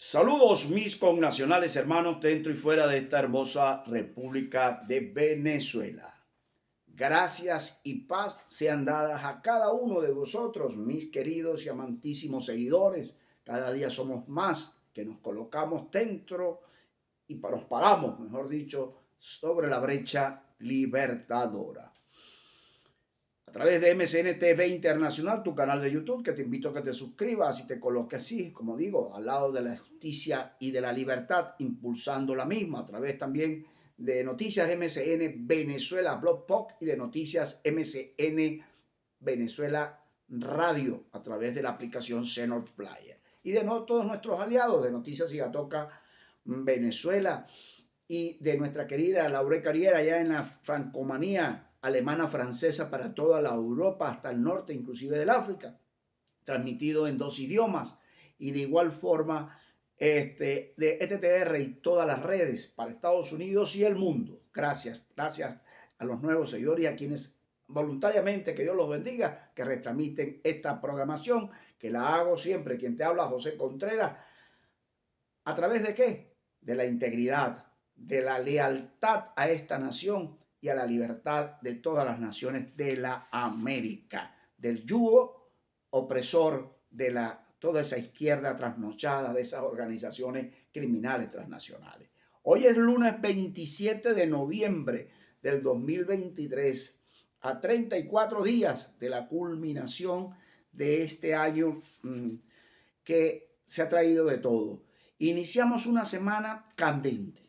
Saludos mis connacionales hermanos dentro y fuera de esta hermosa República de Venezuela. Gracias y paz sean dadas a cada uno de vosotros, mis queridos y amantísimos seguidores. Cada día somos más que nos colocamos dentro y nos paramos, mejor dicho, sobre la brecha libertadora. A través de MCN TV Internacional, tu canal de YouTube, que te invito a que te suscribas y te coloques así, como digo, al lado de la justicia y de la libertad, impulsando la misma, a través también de Noticias MCN Venezuela Blog Talk y de Noticias MCN Venezuela Radio, a través de la aplicación Senior Player. Y de todos nuestros aliados de Noticias Sigatoca Venezuela y de nuestra querida Laure Carriera allá en la francomanía alemana francesa para toda la Europa hasta el norte, inclusive del África, transmitido en 2 idiomas y de igual forma de ETTR y todas las redes para Estados Unidos y el mundo. Gracias a los nuevos seguidores y a quienes voluntariamente, que Dios los bendiga, que retransmiten esta programación, que la hago siempre. Quien te habla, José Contreras, ¿a través de qué? De la integridad, de la lealtad a esta nación y a la libertad de todas las naciones de la América, del yugo opresor de toda esa izquierda trasnochada, de esas organizaciones criminales transnacionales. Hoy es lunes 27 de noviembre del 2023, a 34 días de la culminación de este año que se ha traído de todo. Iniciamos una semana candente,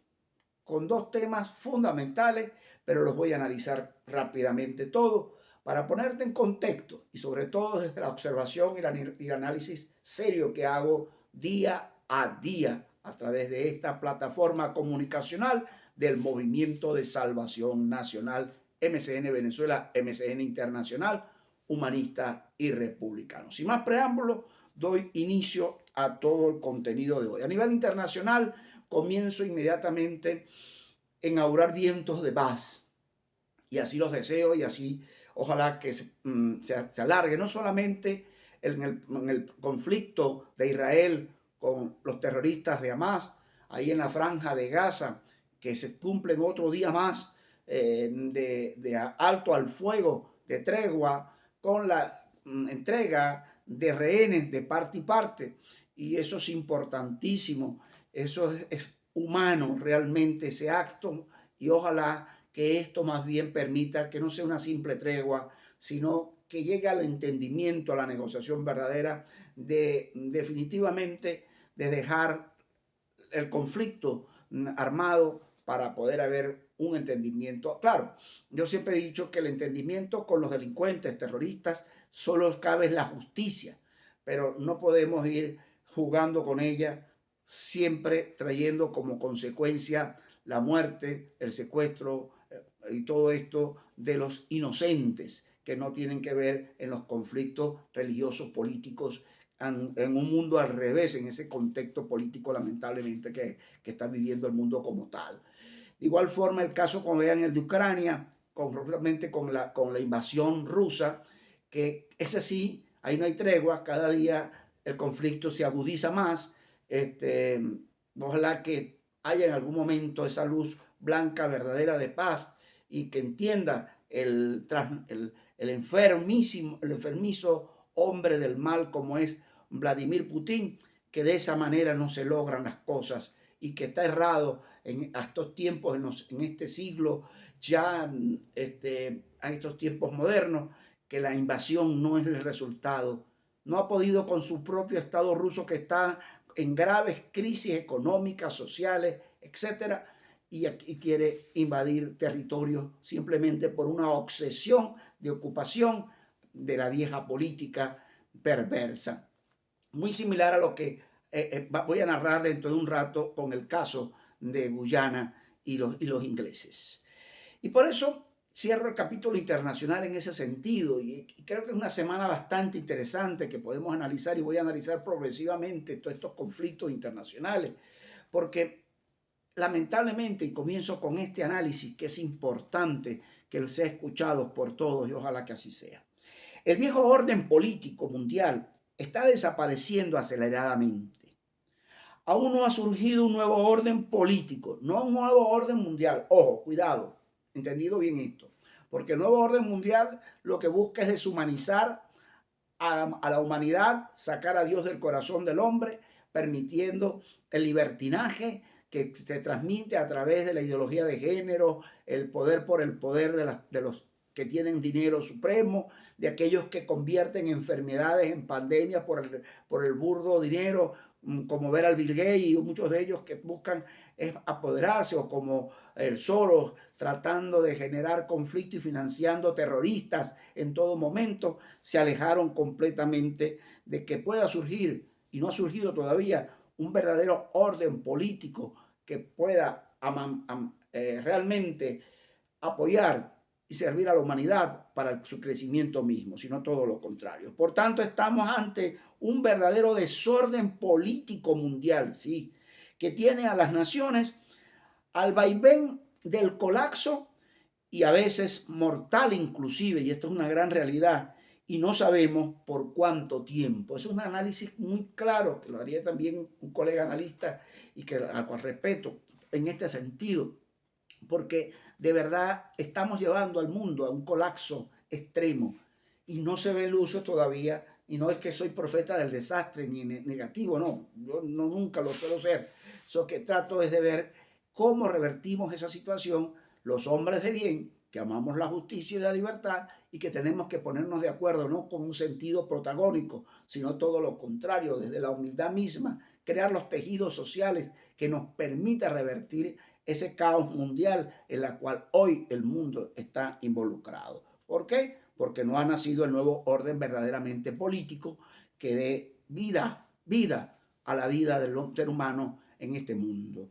con 2 temas fundamentales, pero los voy a analizar rápidamente todo para ponerte en contexto y sobre todo desde la observación y el análisis serio que hago día a día a través de esta plataforma comunicacional del Movimiento de Salvación Nacional, MCN Venezuela, MCN Internacional, Humanista y Republicano. Sin más preámbulos, doy inicio a todo el contenido de hoy. A nivel internacional, comienzo inmediatamente en augurar vientos de paz. Y así los deseo y así ojalá que se alargue, no solamente en el conflicto de Israel con los terroristas de Hamas, ahí en la franja de Gaza, que se cumplen otro día más de alto al fuego, de tregua, con la entrega de rehenes de parte y parte. Y eso es importantísimo, eso es humano realmente ese acto, y ojalá que esto más bien permita que no sea una simple tregua, sino que llegue al entendimiento, a la negociación verdadera de definitivamente de dejar el conflicto armado para poder haber un entendimiento. Claro, yo siempre he dicho que el entendimiento con los delincuentes, terroristas, solo cabe en la justicia, pero no podemos ir jugando con ella, siempre trayendo como consecuencia la muerte, el secuestro y todo esto de los inocentes que no tienen que ver en los conflictos religiosos, políticos, en un mundo al revés, en ese contexto político lamentablemente que está viviendo el mundo como tal. De igual forma el caso, como vean, el de Ucrania, con la invasión rusa, que ese sí, ahí no hay tregua, cada día el conflicto se agudiza más. Ojalá que haya en algún momento esa luz blanca verdadera de paz y que entienda el enfermizo hombre del mal como es Vladimir Putin, que de esa manera no se logran las cosas y que está errado en estos tiempos, en este siglo, ya en estos tiempos modernos, que la invasión no es el resultado. No ha podido con su propio Estado ruso, que está en graves crisis económicas, sociales, etcétera, y quiere invadir territorios simplemente por una obsesión de ocupación de la vieja política perversa. Muy similar a lo que voy a narrar dentro de un rato con el caso de Guyana y los ingleses. Y por eso cierro el capítulo internacional en ese sentido, y creo que es una semana bastante interesante que podemos analizar, y voy a analizar progresivamente todos estos conflictos internacionales, porque lamentablemente, y comienzo con este análisis que es importante que sea escuchado por todos y ojalá que así sea. El viejo orden político mundial está desapareciendo aceleradamente. aún no ha surgido un nuevo orden político, no un nuevo orden mundial. Ojo, cuidado, entendido bien esto, porque el nuevo orden mundial lo que busca es deshumanizar a la humanidad, sacar a Dios del corazón del hombre, permitiendo el libertinaje que se transmite a través de la ideología de género, el poder por el poder de los que tienen dinero supremo, de aquellos que convierten enfermedades en pandemias por el burdo dinero, como ver al Bill Gates y muchos de ellos que buscan es apoderarse, o como el Soros tratando de generar conflicto y financiando terroristas en todo momento, se alejaron completamente de que pueda surgir, y no ha surgido todavía, un verdadero orden político que pueda realmente apoyar y servir a la humanidad para su crecimiento mismo, sino todo lo contrario. Por tanto, estamos ante un verdadero desorden político mundial, ¿sí?, que tiene a las naciones al vaivén del colapso y a veces mortal inclusive, y esto es una gran realidad, y no sabemos por cuánto tiempo. Es un análisis muy claro, que lo haría también un colega analista y al cual respeto en este sentido, porque de verdad estamos llevando al mundo a un colapso extremo y no se ve el uso todavía. Y no es que soy profeta del desastre ni negativo, no, yo no, nunca lo suelo ser. Lo que trato es de ver cómo revertimos esa situación los hombres de bien, que amamos la justicia y la libertad, y que tenemos que ponernos de acuerdo, no con un sentido protagónico, sino todo lo contrario, desde la humildad misma, crear los tejidos sociales que nos permita revertir ese caos mundial en la cual hoy el mundo está involucrado. ¿Por qué? Porque no ha nacido el nuevo orden verdaderamente político que dé vida a la vida del ser humano en este mundo.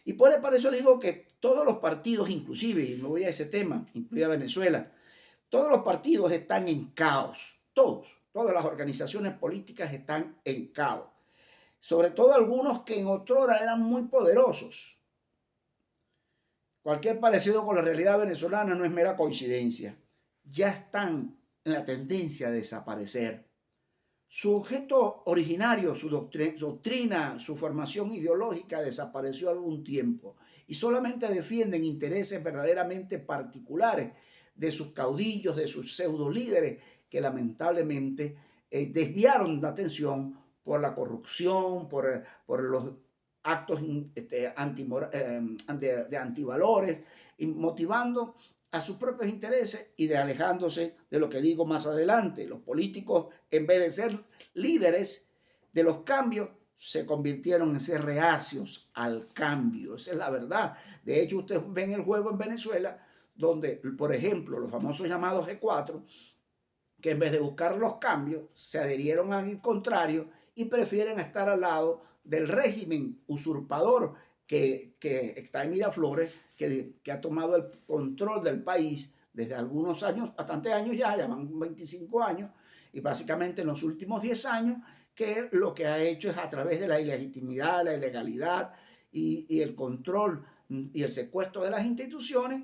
Y por eso digo que todos los partidos, inclusive, y me voy a ese tema, incluida Venezuela, todos los partidos están en caos, todas las organizaciones políticas están en caos, sobre todo algunos que en otrora eran muy poderosos. Cualquier parecido con la realidad venezolana no es mera coincidencia. Ya están en la tendencia a desaparecer. Su objeto originario, su doctrina, su formación ideológica desapareció algún tiempo y solamente defienden intereses verdaderamente particulares de sus caudillos, de sus pseudo líderes, que lamentablemente desviaron la atención por la corrupción, por los actos de antivalores, motivando a sus propios intereses y alejándose de lo que digo más adelante. Los políticos, en vez de ser líderes de los cambios, se convirtieron en ser reacios al cambio. Esa es la verdad. De hecho, ustedes ven el juego en Venezuela, donde, por ejemplo, los famosos llamados G4, que en vez de buscar los cambios, se adherieron al contrario y prefieren estar al lado del régimen usurpador que está en Miraflores, que ha tomado el control del país desde algunos años, bastantes años ya van 25 años, y básicamente en los últimos 10 años, que lo que ha hecho es a través de la ilegitimidad, la ilegalidad y el control y el secuestro de las instituciones,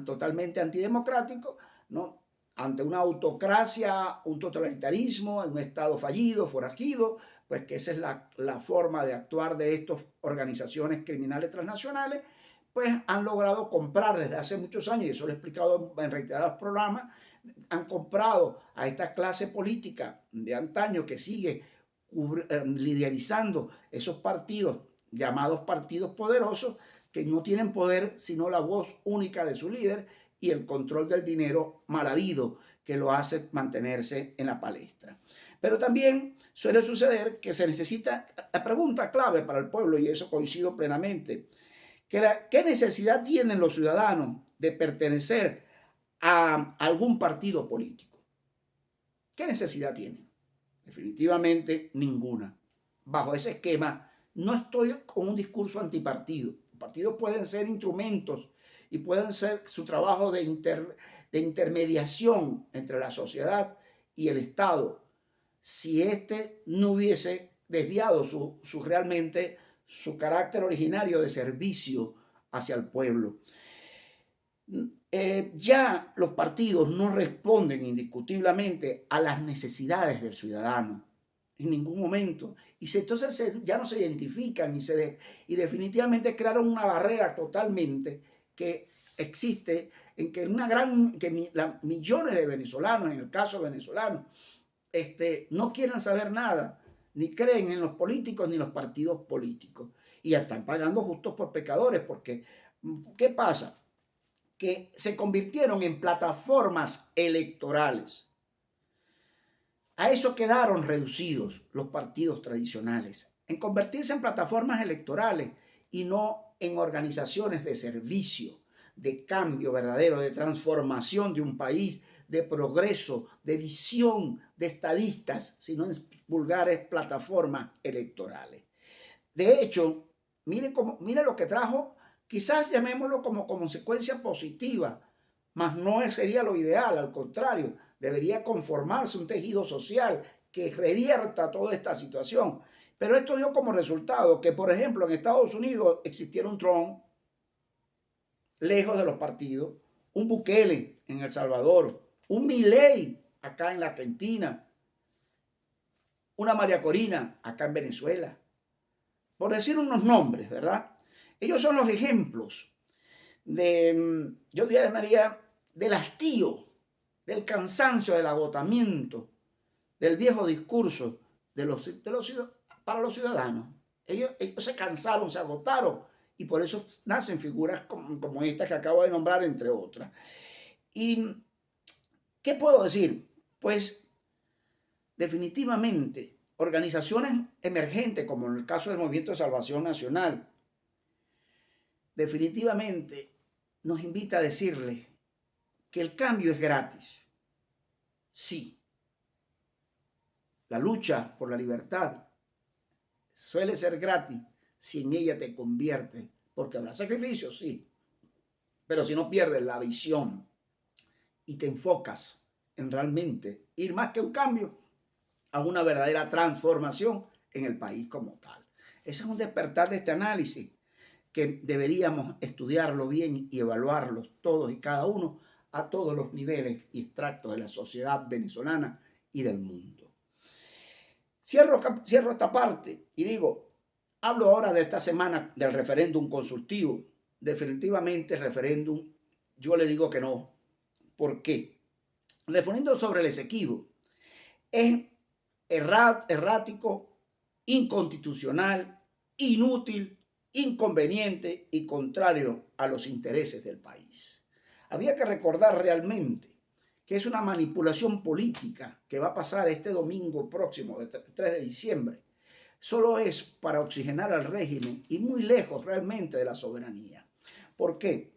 totalmente antidemocrático, ¿no?, ante una autocracia, un totalitarismo, un Estado fallido, forajido, pues que esa es la forma de actuar de estas organizaciones criminales transnacionales, pues han logrado comprar desde hace muchos años, y eso lo he explicado en reiterados programas, han comprado a esta clase política de antaño que sigue liderizando esos partidos llamados partidos poderosos, que no tienen poder sino la voz única de su líder y el control del dinero mal habido que lo hace mantenerse en la palestra. Pero también suele suceder que se necesita, la pregunta clave para el pueblo, y eso coincido plenamente, ¿qué necesidad tienen los ciudadanos de pertenecer a algún partido político? ¿Qué necesidad tienen? Definitivamente ninguna. Bajo ese esquema, no estoy con un discurso antipartido. Los partidos pueden ser instrumentos y pueden ser su trabajo de intermediación entre la sociedad y el Estado, si éste no hubiese desviado realmente su carácter originario de servicio hacia el pueblo. Ya los partidos no responden indiscutiblemente a las necesidades del ciudadano. en ningún momento. Entonces ya no se identifican y definitivamente crearon una barrera totalmente que existe en que millones de venezolanos, en el caso venezolano, no quieren saber nada, ni creen en los políticos ni los partidos políticos. Y ya están pagando justos por pecadores, porque ¿qué pasa? Que se convirtieron en plataformas electorales. A eso quedaron reducidos los partidos tradicionales, en convertirse en plataformas electorales y no en organizaciones de servicio, de cambio verdadero, de transformación de un país, de progreso, de visión de estadistas, sino en vulgares plataformas electorales. De hecho, mire lo que trajo, quizás llamémoslo como consecuencia positiva, mas no sería lo ideal, al contrario, debería conformarse un tejido social que revierta toda esta situación. Pero esto dio como resultado que, por ejemplo, en Estados Unidos existiera un Trump lejos de los partidos, un Bukele en El Salvador, un Milei acá en la Argentina, una María Corina acá en Venezuela, por decir unos nombres, ¿verdad? Ellos son los ejemplos yo diría, del hastío, del cansancio, del agotamiento, del viejo discurso para los ciudadanos. Ellos se cansaron, se agotaron, y por eso nacen figuras como estas que acabo de nombrar, entre otras. ¿Y qué puedo decir? Pues definitivamente organizaciones emergentes, como en el caso del Movimiento de Salvación Nacional, definitivamente nos invita a decirle que el cambio es gratis. Sí, la lucha por la libertad suele ser gratis si en ella te conviertes, porque habrá sacrificios, sí, pero si no pierdes la visión y te enfocas en realmente ir más que un cambio a una verdadera transformación en el país como tal. Ese es un despertar de este análisis que deberíamos estudiarlo bien y evaluarlo todos y cada uno a todos los niveles y extractos de la sociedad venezolana y del mundo. Cierro esta parte y digo, hablo ahora de esta semana del referéndum consultivo. Definitivamente el referéndum, yo le digo que no. ¿Por qué? El referéndum sobre el Esequibo es errático, inconstitucional, inútil, inconveniente y contrario a los intereses del país. Había que recordar realmente que es una manipulación política que va a pasar este domingo próximo, el 3 de diciembre. Solo es para oxigenar al régimen y muy lejos realmente de la soberanía. ¿Por qué?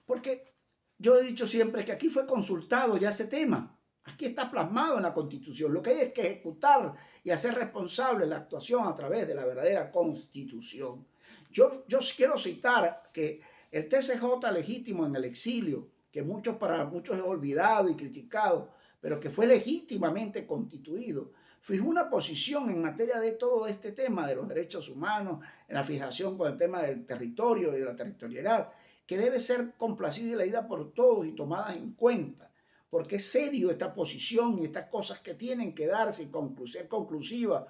Porque yo he dicho siempre que aquí fue consultado ya ese tema. Aquí está plasmado en la Constitución. Lo que hay es que ejecutar y hacer responsable la actuación a través de la verdadera Constitución. Yo quiero citar que el TCJ legítimo en el exilio, que para muchos es olvidado y criticado, pero que fue legítimamente constituido, fijó una posición en materia de todo este tema de los derechos humanos, en la fijación con el tema del territorio y de la territorialidad, que debe ser complacida y leída por todos y tomada en cuenta, porque es serio esta posición y estas cosas que tienen que darse y ser conclusivas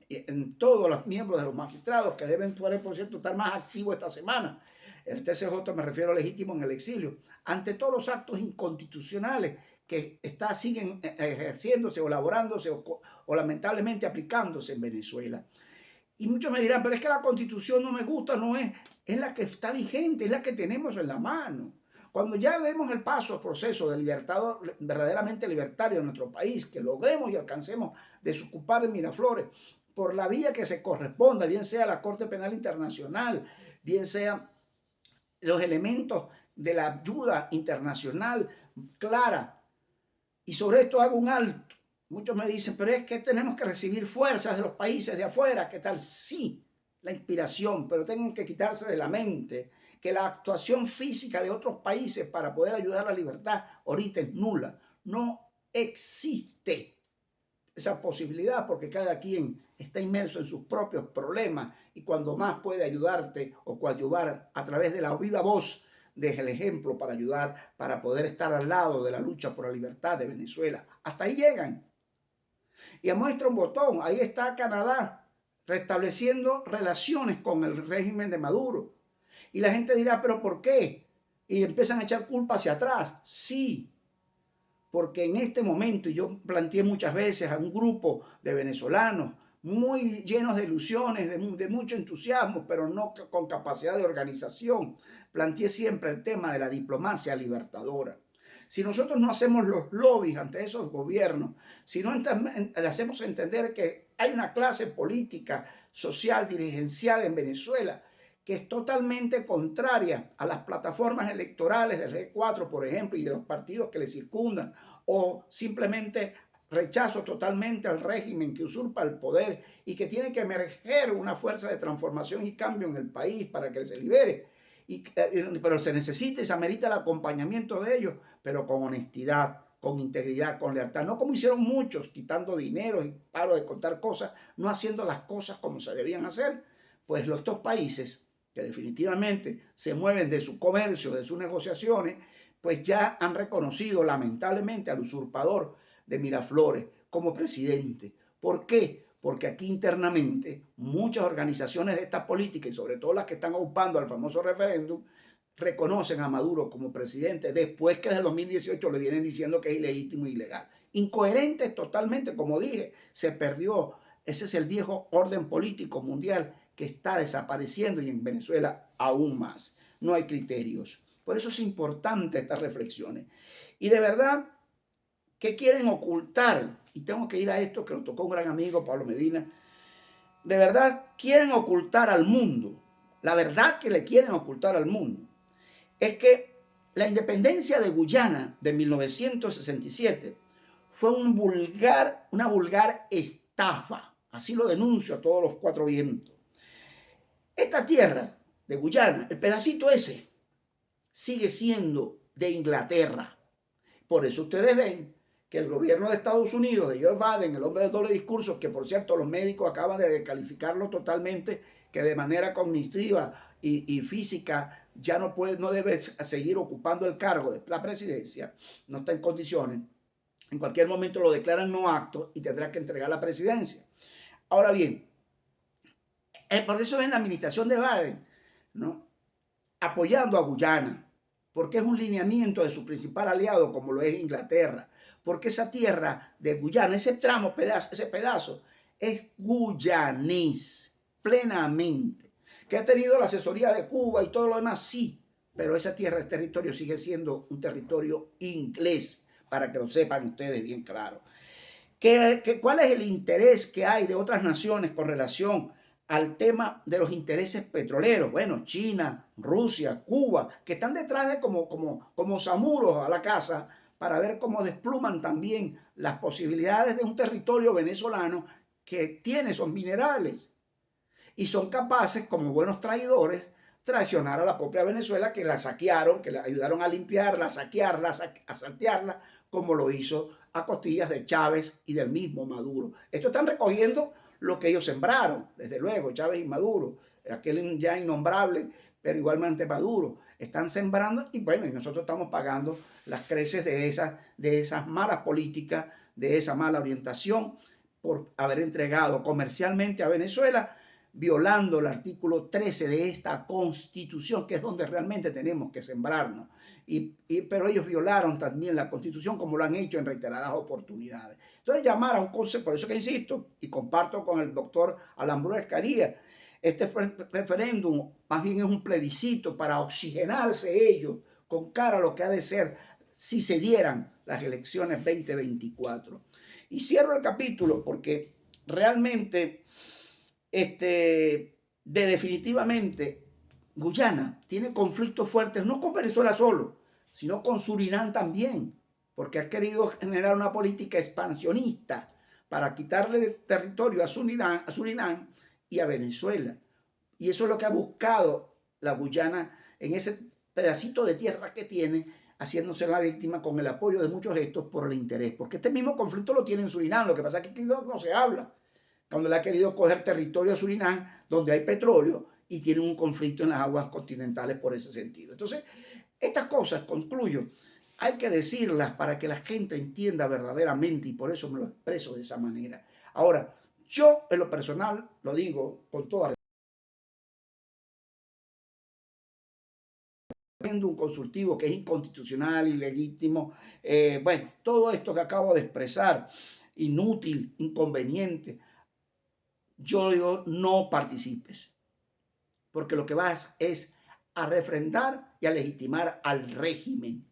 en todos los miembros de los magistrados, que deben, por cierto, estar más activos esta semana. El TCJ, me refiero legítimo en el exilio, ante todos los actos inconstitucionales que siguen ejerciéndose o elaborándose o lamentablemente aplicándose en Venezuela. Y muchos me dirán, pero es que la Constitución no me gusta, no es la que está vigente, es la que tenemos en la mano. Cuando ya demos el paso al proceso de libertad verdaderamente libertario en nuestro país, que logremos y alcancemos desocupar de Miraflores por la vía que se corresponda, bien sea la Corte Penal Internacional, bien sea los elementos de la ayuda internacional clara, y sobre esto hago un alto. Muchos me dicen, pero es que tenemos que recibir fuerzas de los países de afuera. ¿Qué tal? Sí, la inspiración, pero tienen que quitarse de la mente que la actuación física de otros países para poder ayudar a la libertad ahorita es nula. No existe esa posibilidad porque cada quien está inmerso en sus propios problemas y cuando más puede ayudarte o coadyuvar a través de la viva voz, deja el ejemplo para ayudar, para poder estar al lado de la lucha por la libertad de Venezuela. Hasta ahí llegan. Y muestra un botón, ahí está Canadá, restableciendo relaciones con el régimen de Maduro. Y la gente dirá, ¿pero por qué? Y empiezan a echar culpa hacia atrás. Sí, porque en este momento, y yo planteé muchas veces a un grupo de venezolanos muy llenos de ilusiones, de mucho entusiasmo, pero no con capacidad de organización, planteé siempre el tema de la diplomacia libertadora. Si nosotros no hacemos los lobbies ante esos gobiernos, si no le hacemos entender que hay una clase política, social, dirigencial en Venezuela que es totalmente contraria a las plataformas electorales del G4, por ejemplo, y de los partidos que le circundan, o simplemente rechazo totalmente al régimen que usurpa el poder y que tiene que emerger una fuerza de transformación y cambio en el país para que se libere. Pero se necesita y se amerita el acompañamiento de ellos, pero con honestidad, con integridad, con lealtad, no como hicieron muchos, quitando dinero y paro de contar cosas, no haciendo las cosas como se debían hacer. Pues estos países que definitivamente se mueven de su comercio, de sus negociaciones, pues ya han reconocido lamentablemente al usurpador de Miraflores como presidente. ¿Por qué? Porque aquí internamente muchas organizaciones de esta política y sobre todo las que están ocupando al famoso referéndum reconocen a Maduro como presidente después que desde el 2018 le vienen diciendo que es ilegítimo e ilegal. Incoherente totalmente, como dije, se perdió. Ese es el viejo orden político mundial que está desapareciendo y en Venezuela aún más. No hay criterios. Por eso es importante estas reflexiones. Y de verdad, ¿qué quieren ocultar? Y tengo que ir a esto que lo tocó un gran amigo, Pablo Medina. De verdad, quieren ocultar al mundo. La verdad que le quieren ocultar al mundo es que la independencia de Guyana de 1967 fue una vulgar estafa. Así lo denuncio a todos los cuatro vientos. Esta tierra de Guyana, el pedacito ese, sigue siendo de Inglaterra. Por eso ustedes ven que el gobierno de Estados Unidos, de Joe Biden, el hombre del doble discurso, que por cierto los médicos acaban de descalificarlo totalmente, que de manera cognitiva y física ya no debe seguir ocupando el cargo de la presidencia, no está en condiciones. En cualquier momento lo declaran no apto y tendrá que entregar la presidencia. Ahora bien, por eso ven la administración de Biden, ¿no?, apoyando a Guyana, porque es un lineamiento de su principal aliado, como lo es Inglaterra, porque esa tierra de Guyana, ese pedazo, es guyanés, plenamente. Que ha tenido la asesoría de Cuba y todo lo demás, sí, pero esa tierra, ese territorio sigue siendo un territorio inglés, para que lo sepan ustedes bien claro. ¿Cuál es el interés que hay de otras naciones con relación al tema de los intereses petroleros? Bueno, China, Rusia, Cuba, que están detrás de como zamuros a la casa para ver cómo despluman también las posibilidades de un territorio venezolano que tiene esos minerales. Y son capaces, como buenos traidores, traicionar a la propia Venezuela, que la saquearon, que la ayudaron a limpiarla, a saquearla, a saltearla, como lo hizo a costillas de Chávez y del mismo Maduro. Esto están recogiendo lo que ellos sembraron, desde luego, Chávez y Maduro, aquel ya innombrable, pero igualmente Maduro, están sembrando y bueno, y nosotros estamos pagando las creces de esas malas políticas, de esa mala orientación, por haber entregado comercialmente a Venezuela, violando el artículo 13 de esta Constitución, que es donde realmente tenemos que sembrarnos. Pero ellos violaron también la Constitución, como lo han hecho en reiteradas oportunidades. Entonces, llamar a un consejo, por eso que insisto, y comparto con el doctor Alambrú Escaría, este referéndum más bien es un plebiscito para oxigenarse ellos con cara a lo que ha de ser si se dieran las elecciones 2024. Y cierro el capítulo porque realmente definitivamente Guyana tiene conflictos fuertes, no con Venezuela solo, sino con Surinam también, porque ha querido generar una política expansionista para quitarle territorio a Surinam y a Venezuela. Y eso es lo que ha buscado la Guyana en ese pedacito de tierra que tiene, haciéndose la víctima con el apoyo de muchos de estos por el interés. Porque este mismo conflicto lo tiene en Surinam, lo que pasa es que aquí no se habla. Cuando le ha querido coger territorio a Surinam, donde hay petróleo, y tienen un conflicto en las aguas continentales por ese sentido. Entonces, estas cosas, concluyo, hay que decirlas para que la gente entienda verdaderamente y por eso me lo expreso de esa manera. Ahora, yo en lo personal lo digo con toda un consultivo que es inconstitucional, ilegítimo, bueno, todo esto que acabo de expresar, inútil, inconveniente, yo digo no participes, porque lo que vas es a refrendar y a legitimar al régimen,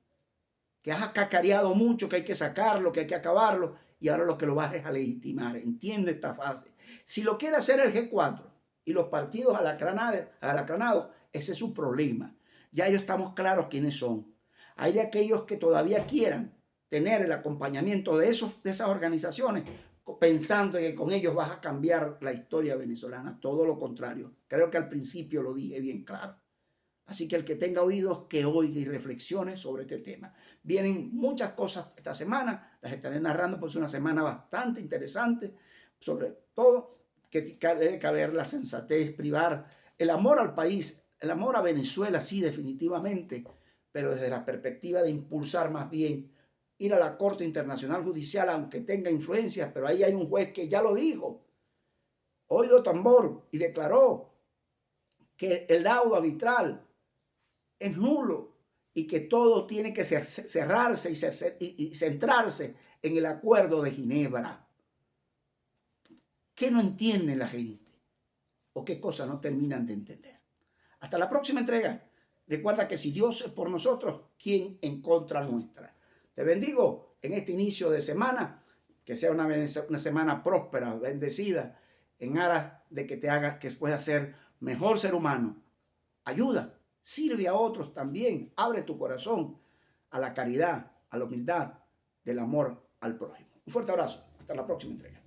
que has cacareado mucho, que hay que sacarlo, que hay que acabarlo, y ahora lo que lo vas es a legitimar. Entiende esta fase. Si lo quiere hacer el G4 y los partidos alacranados, ese es su problema. Ya ellos estamos claros quiénes son. Hay de aquellos que todavía quieran tener el acompañamiento de esas organizaciones, pensando que con ellos vas a cambiar la historia venezolana. Todo lo contrario. Creo que al principio lo dije bien claro. Así que el que tenga oídos, que oiga y reflexione sobre este tema. Vienen muchas cosas esta semana, las estaré narrando, pues es una semana bastante interesante, sobre todo que debe caber la sensatez, privar el amor al país, el amor a Venezuela, sí, definitivamente, pero desde la perspectiva de impulsar más bien ir a la Corte Internacional Judicial, aunque tenga influencias, pero ahí hay un juez que ya lo dijo, oído tambor, y declaró que el laudo arbitral es nulo y que todo tiene que cerrarse y centrarse en el acuerdo de Ginebra. ¿Qué no entiende la gente? ¿O qué cosas no terminan de entender? Hasta la próxima entrega. Recuerda que si Dios es por nosotros, ¿quién en contra nuestra? Te bendigo en este inicio de semana, que sea una semana próspera, bendecida, en aras de que te hagas, que puedas ser mejor ser humano. Ayuda. Sirve a otros también. Abre tu corazón a la caridad, a la humildad, del amor al prójimo. Un fuerte abrazo. Hasta la próxima entrega.